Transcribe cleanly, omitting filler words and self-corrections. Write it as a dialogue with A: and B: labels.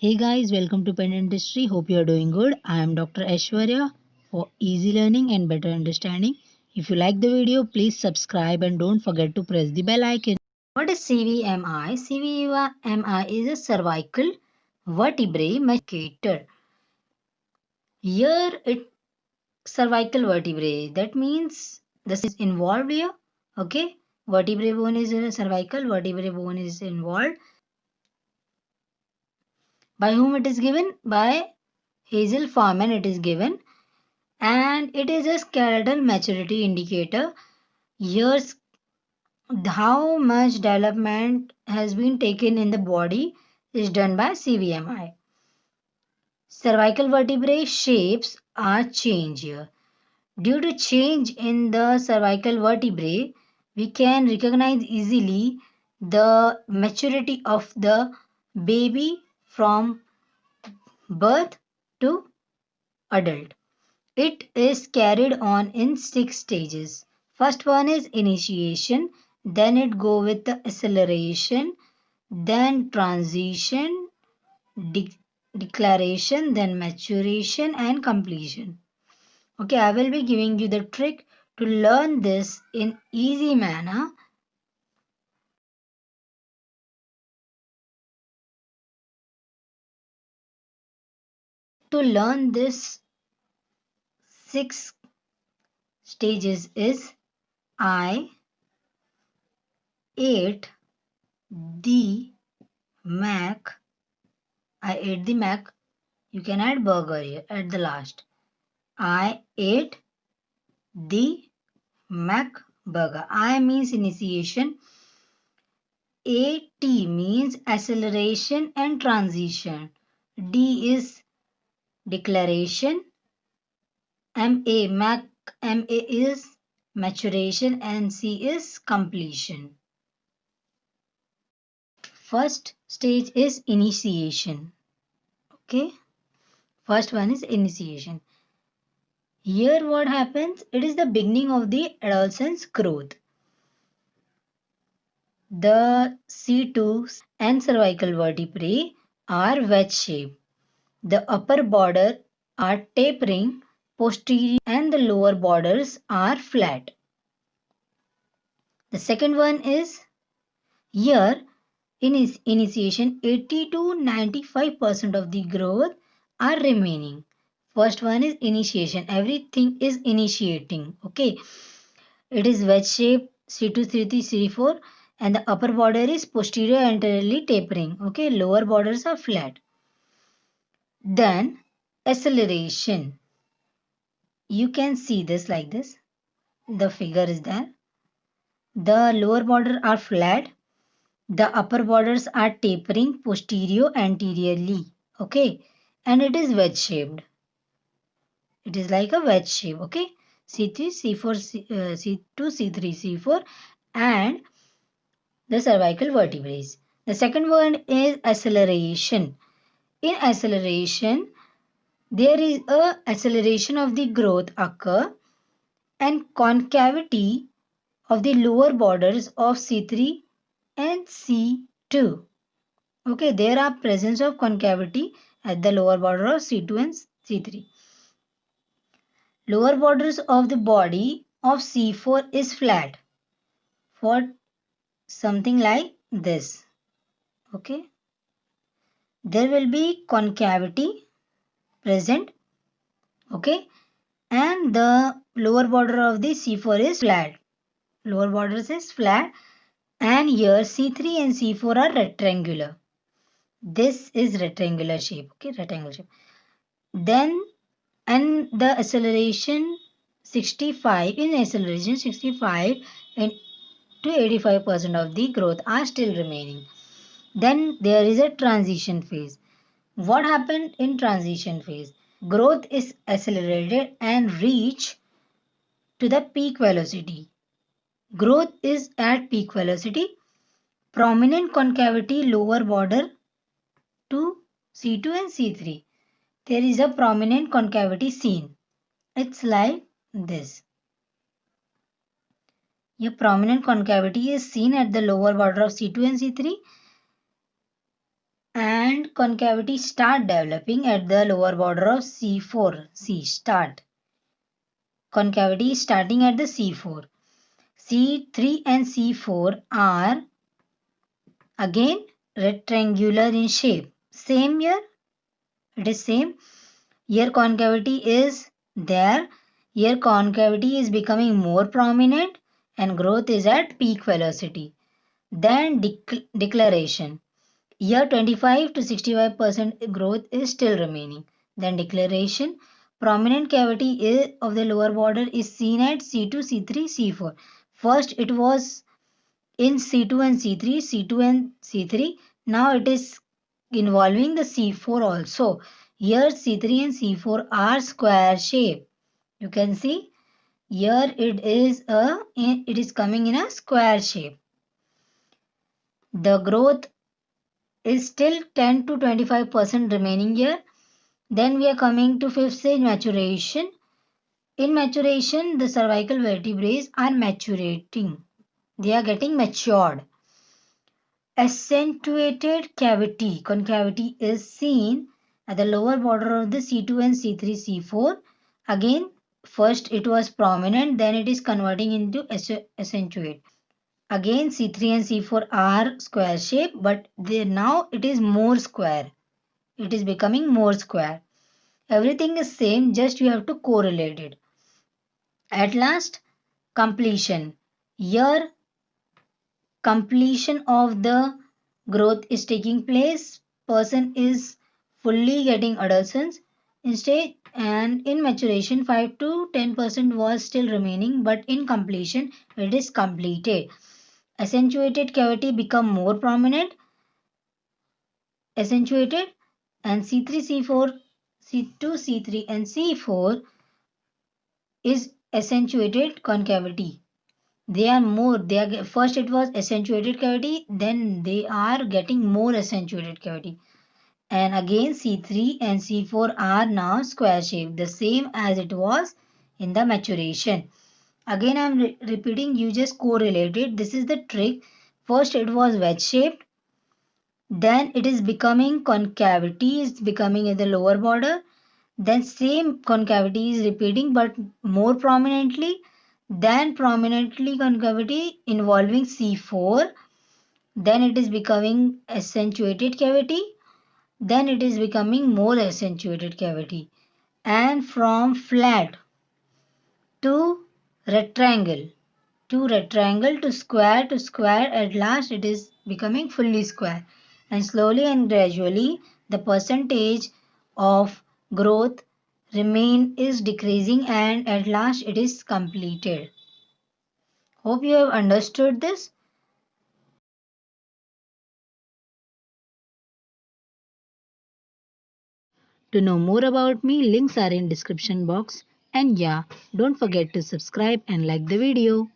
A: Hey guys, welcome to Pen Industry. Hope you are doing good. I am Dr. Aishwarya for easy learning and better understanding. If you like the video, please subscribe and don't forget to press the bell icon. What is CVMI? CVMI is a cervical vertebrae medicator. Here it cervical vertebrae. That means this is involved here. Okay, vertebrae bone is cervical. Vertebrae bone is involved. By whom it is given? By Hazel Farman it is given, and it is a skeletal maturity indicator. Here's how much development has been taken in the body is done by CVMI. Cervical vertebrae shapes are changed here. Due to change in the cervical vertebrae, we can recognize easily the maturity of the baby from birth to adult. It is carried on in 6 stages. First one is initiation, then it go with the acceleration, then transition, declaration, then maturation and completion. Okay, I will be giving you the trick to learn this in easy manner. To learn this 6 stages is I ate the Mac. I ate the Mac. You can add burger here at the last. I ate the Mac burger. I means initiation. AT means acceleration and transition. D is declaration. MA is maturation and C is completion. First stage is initiation. Okay. First one is initiation. Here what happens? It is the beginning of the adolescence growth. The C2 and cervical vertebrae are wedge shaped. The upper border are tapering posterior and the lower borders are flat. The second one is here in initiation 80 to 95% of the growth are remaining. First one is initiation. Everything is initiating. Okay. It is wedge shape C2, C3, C4 and the upper border is posterior anteriorly tapering. Okay. Lower borders are flat. Then acceleration. You can see this like this. The figure is there. The lower border are flat. The upper borders are tapering posterior anteriorly. Okay. And it is wedge shaped. It is like a wedge shape. Okay. C3, C4, C2, C3, C4 and the cervical vertebrae. The second one is acceleration. In acceleration, there is a acceleration of the growth occur and concavity of the lower borders of C3 and C2. Okay, there are presence of concavity at the lower border of C2 and C3. Lower borders of the body of C4 is flat for something like this. Okay, there will be concavity present. Okay, and the lower border of the C4 is flat. Lower borders is flat and here C3 and C4 are rectangular. This is rectangular shape. Okay, rectangular shape. Then and the acceleration 65 in acceleration 65 and to 85% of the growth are still remaining. Then there is a transition phase. What happened in transition phase? Growth is accelerated and reach to the peak velocity. Growth is at peak velocity. Prominent concavity lower border to C2 and C3. There is a prominent concavity seen. It's like this. A prominent concavity is seen at the lower border of C2 and C3 and concavity start developing at the lower border of C4. C start. Concavity is starting at the C4. C3 and C4 are again rectangular in shape. Same here, it is same. Here concavity is there. Here concavity is becoming more prominent and growth is at peak velocity. Then declaration. Here 25 to 65% growth is still remaining. Then declaration. Prominent cavity of the lower border is seen at C2, C3, C4. First it was in C2 and C3, C2 and C3. Now it is involving the C4 also. Here C3 and C4 are square shape. You can see here it is coming in a square shape. The growth is still 10 to 25% remaining here. Then we are coming to fifth stage, maturation. In maturation, the cervical vertebrae are maturating. They are getting matured. Accentuated cavity, concavity is seen at the lower border of the C2 and C3, C4. Again, first it was prominent, then it is converting into accentuate. Again, C3 and C4 are square shape, but now it is more square. It is becoming more square. Everything is same, just you have to correlate it. At last, completion. Here, completion of the growth is taking place. Person is fully getting adolescence instead, and in maturation 5 to 10% was still remaining, but in completion it is completed. Accentuated cavity become more prominent, accentuated, and C3, C4, C2, C3 and C4 is accentuated concavity. They are more, first it was accentuated cavity, then they are getting more accentuated cavity. And again C3 and C4 are now square shaped, the same as it was in the maturation. Again I am repeating, you just correlate it. This is the trick. First it was wedge shaped, then it is becoming concavity, is becoming at the lower border. Then same concavity is repeating but more prominently. Then prominently concavity involving C4. Then it is becoming accentuated cavity. Then it is becoming more accentuated cavity. And from flat to rectangle, to square, at last it is becoming fully square. And slowly and gradually the percentage of growth remain is decreasing and at last it is completed. Hope you have understood this. To know more about me, links are in description box. And yeah, don't forget to subscribe and like the video.